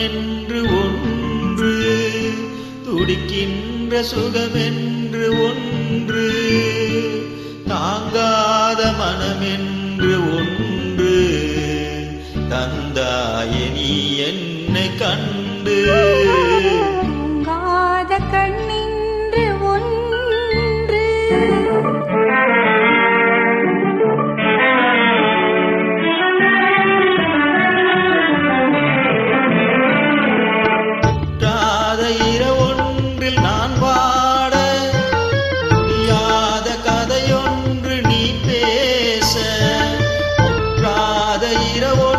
என்று ஒன்று, துடிக்கின்ற சுகமென்று ஒன்று, தாங்காத மனமென்று ஒன்று, தந்தாயே நீ என்னை கண்டு. தூங்காத கண்ணின்று ஒன்று, முற்றாத இரவொன்றில் நான் பாட, முடியாத கதையொன்று நீ பேச. முற்றாத இரவொன்று